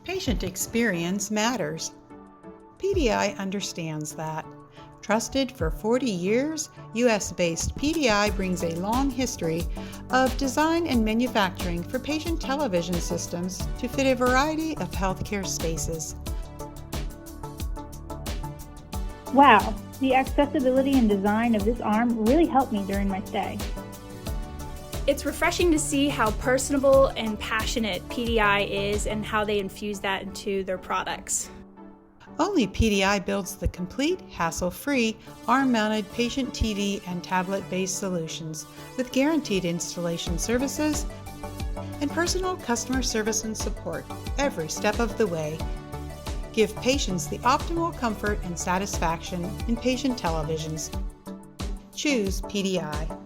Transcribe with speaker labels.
Speaker 1: Patient experience matters. PDI understands that. Trusted for 40 years, US-based PDI brings a long history of design and manufacturing for patient television systems to fit a variety of healthcare spaces.
Speaker 2: Wow, the accessibility and design of this arm really helped me during my stay.
Speaker 3: It's refreshing to see how personable and passionate PDI is and how they infuse that into their products.
Speaker 1: Only PDI builds the complete, hassle-free, arm-mounted patient TV and tablet-based solutions with guaranteed installation services and personal customer service and support every step of the way. Give patients the optimal comfort and satisfaction in patient televisions. Choose PDI.